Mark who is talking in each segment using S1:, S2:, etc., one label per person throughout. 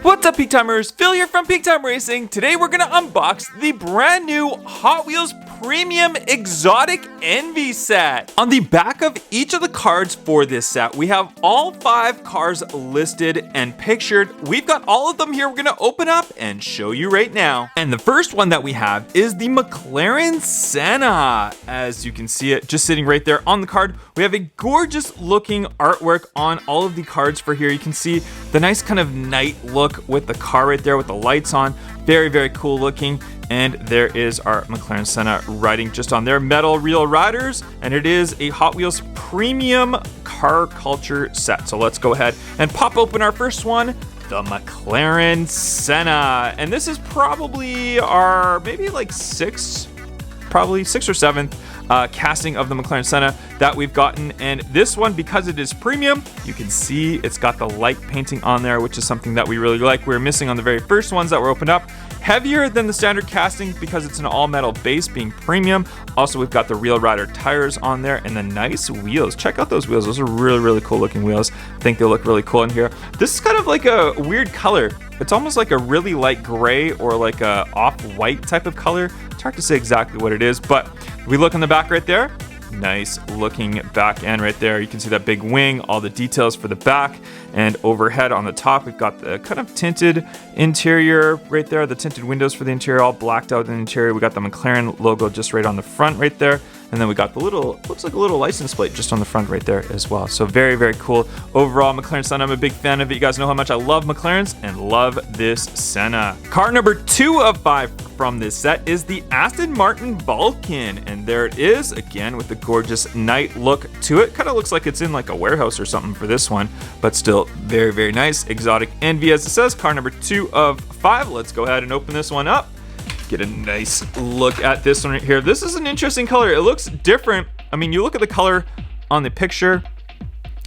S1: What's up, Peak Timers? Phil here from Peak Time Racing. Today we're gonna unbox the brand new Hot Wheels Premium Exotic Envy set. On the back of each of the cards for this set, we have all 5 cars listed and pictured. We've got all of them here. We're gonna open up and show you right now. And the first one that we have is the McLaren Senna. As you can see it just sitting right there on the card, we have a gorgeous looking artwork on all of the cards for here. You can see the nice kind of night look with the car right there with the lights on. Very, very cool looking. And there is our McLaren Senna riding just on there. Metal Real Riders, and it is a Hot Wheels Premium Car Culture set. So let's go ahead and pop open our first one, the McLaren Senna. And this is probably our maybe like sixth or 7th casting of the McLaren Senna that we've gotten. And this one, because it is premium, you can see it's got the light painting on there, which is something that we really like. We were missing on the very first ones that were opened up. Heavier than the standard casting because it's an all metal base being premium. Also, we've got the Real Rider tires on there and the nice wheels. Check out those wheels. Those are really, really cool looking wheels. I think they look really cool in here. This is kind of like a weird color. It's almost like a really light gray or like a off-white type of color. It's hard to say exactly what it is, but we look on the back right there. Nice looking back end right there. You can see that big wing, all the details for the back, and overhead on the top we've got the kind of tinted interior right there, the tinted windows for the interior, all blacked out in the interior. We got the McLaren logo just right on the front right there, and then we got the little, looks like a little license plate just on the front right there as well. So very, very cool. Overall, McLaren Senna, I'm a big fan of it. You guys know how much I love McLarens and love this Senna. Car number 2 of 5 from this set is the Aston Martin Vulcan, and there it is again with the gorgeous night look to it. Kind of looks like it's in like a warehouse or something for this one, but still very, very nice. Exotic Envy, as it says. Car number 2 of 5. Let's go ahead and open this one up. Get a nice look at this one right here. This is an interesting color. It looks different. I mean, you look at the color on the picture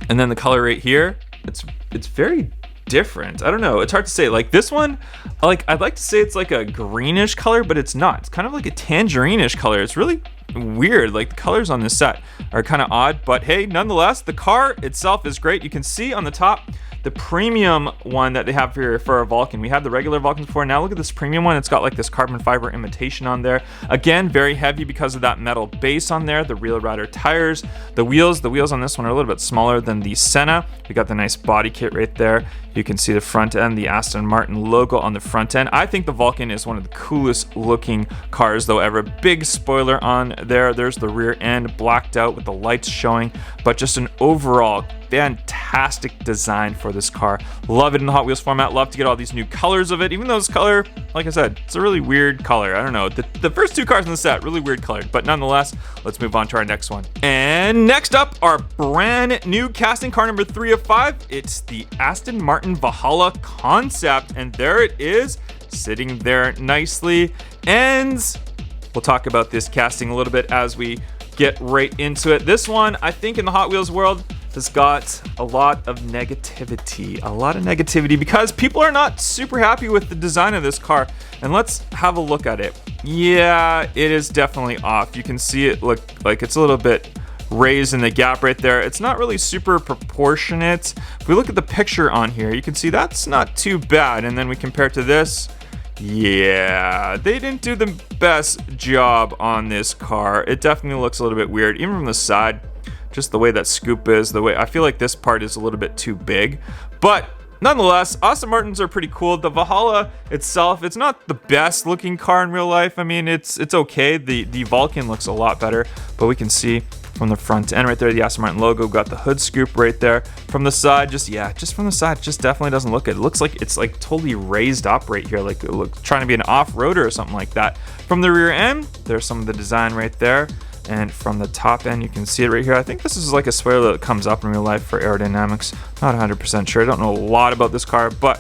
S1: and then the color right here. It's very different. I don't know. It's hard to say. Like this one, I'd like to say it's like a greenish color, but it's not. It's kind of like a tangerine-ish color. It's really weird. Like the colors on this set are kind of odd, but hey, nonetheless, the car itself is great. You can see on the top the premium one that they have here for our Vulcan. We had the regular Vulcans before. Now look at this premium one. It's got like this carbon fiber imitation on there. Again, very heavy because of that metal base on there. The Real Rider tires, the wheels on this one are a little bit smaller than the Senna. We got the nice body kit right there. You can see the front end, the Aston Martin logo on the front end. I think the Vulcan is one of the coolest looking cars though ever. Big spoiler on there. There's the rear end blacked out with the lights showing, but just an overall fantastic design for this car. Love it in the Hot Wheels format. Love to get all these new colors of it. Even though this color, like I said, it's a really weird color. I don't know. The first 2 cars in the set, really weird colored. But nonetheless, let's move on to our next one. And next up, our brand new casting car number 3 of 5. It's the Aston Martin Valhalla concept. And there it is, sitting there nicely. And we'll talk about this casting a little bit as we get right into it. This one, I think in the Hot Wheels world, has got a lot of negativity because people are not super happy with the design of this car. And let's have a look at it. Yeah, it is definitely off. You can see it look like it's a little bit raised in the gap right there. It's not really super proportionate. If we look at the picture on here, you can see that's not too bad. And then we compare it to this. Yeah, they didn't do the best job on this car. It definitely looks a little bit weird, even from the side. Just the way that scoop is, the way I feel like this part is a little bit too big, but nonetheless, Aston Martins are pretty cool. The Valhalla itself, it's not the best looking car in real life. I mean, it's okay. The Vulcan looks a lot better, but we can see from the front end right there, the Aston Martin logo, got the hood scoop right there. From the side, just from the side, just definitely doesn't look good. It looks like it's like totally raised up right here, like it looks trying to be an off-roader or something like that. From the rear end, there's some of the design right there. And from the top end, you can see it right here. I think this is like a spoiler that comes up in real life for aerodynamics. Not 100% sure. I don't know a lot about this car, but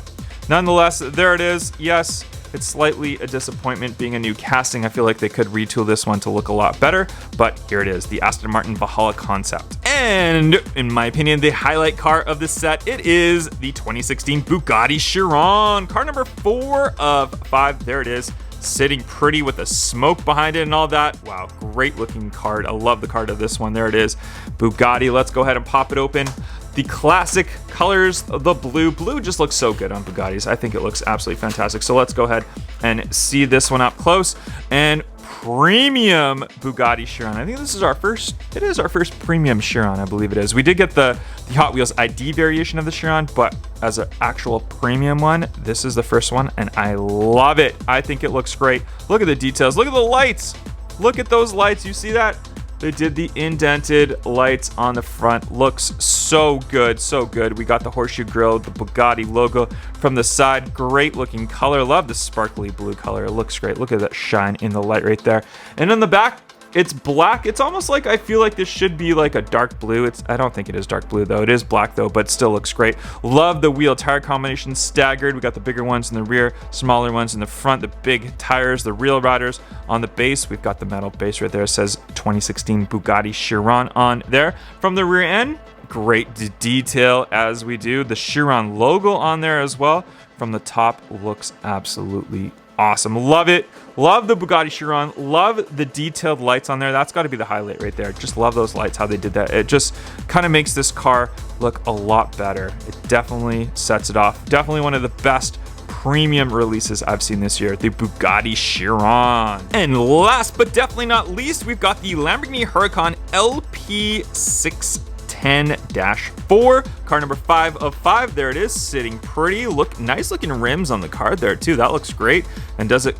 S1: nonetheless, there it is. Yes, it's slightly a disappointment being a new casting. I feel like they could retool this one to look a lot better, but here it is, the Aston Martin Valhalla concept. And in my opinion, the highlight car of this set, it is the 2016 Bugatti Chiron. Car number 4 of 5. There it is. Sitting pretty with the smoke behind it and all that. Wow, great looking card. I love the card of this one. There it is, Bugatti. Let's go ahead and pop it open. the classic colors, the blue just looks so good on Bugattis. I think it looks absolutely fantastic. So let's go ahead and see this one up close. And premium Bugatti Chiron. I think this is our first, it is our first premium Chiron, I believe it is. We did get the Hot Wheels ID variation of the Chiron, but as an actual premium one, this is the first one, and I love it. I think it looks great. Look at the details. Look at the lights. Look at those lights. You see that? They did the indented lights on the front. Looks so good, so good. We got the horseshoe grille, the Bugatti logo from the side. Great looking color. Love the sparkly blue color. It looks great. Look at that shine in the light right there. And on the back, it's black. It's almost like, I feel like this should be like a dark blue. I don't think it is dark blue though. It is black though, but still looks great. Love the wheel tire combination staggered. We got the bigger ones in the rear, smaller ones in the front, the big tires, the real riders on the base. We've got the metal base right there. It says 2016 Bugatti Chiron on there. From the rear end, great detail as we do. The Chiron logo on there as well. From the top, looks absolutely awesome. Love it. Love the Bugatti Chiron. Love the detailed lights on there. That's got to be the highlight right there. Just love those lights, how they did that. It just kind of makes this car look a lot better. It definitely sets it off. Definitely one of the best premium releases I've seen this year, the Bugatti Chiron. And last but definitely not least, we've got the Lamborghini Huracan LP610-4, car number 5 of 5. There it is, sitting pretty. Nice looking rims on the car there too. That looks great. And does it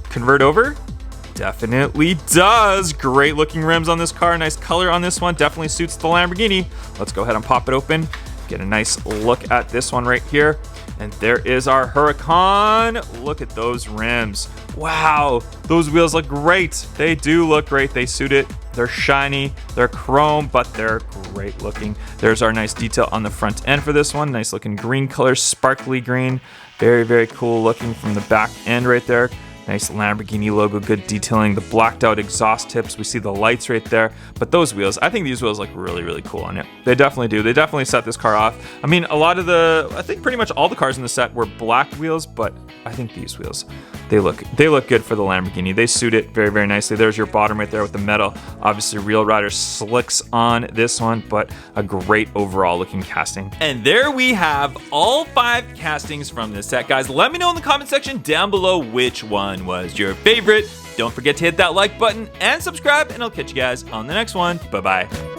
S1: convert over? Definitely does. Great looking rims on this car. Nice color on this one. Definitely suits the Lamborghini. Let's go ahead and pop it open. Get a nice look at this one right here. And there is our Huracan. Look at those rims. Wow, those wheels look great. They do look great. They suit it. They're shiny, they're chrome, but they're great looking. There's our nice detail on the front end for this one. Nice looking green color, sparkly green. Very, very cool looking from the back end right there. Nice Lamborghini logo, good detailing. The blacked out exhaust tips. We see the lights right there. But those wheels, I think these wheels look really, really cool on it. They definitely do. They definitely set this car off. I mean, I think pretty much all the cars in the set were black wheels, but I think these wheels, they look good for the Lamborghini. They suit it very, very nicely. There's your bottom right there with the metal. Obviously, Real Rider slicks on this one, but a great overall looking casting. And there we have all 5 castings from this set, guys. Let me know in the comment section down below which one was your favorite. Don't forget to hit that like button and subscribe, and I'll catch you guys on the next one. Bye-bye.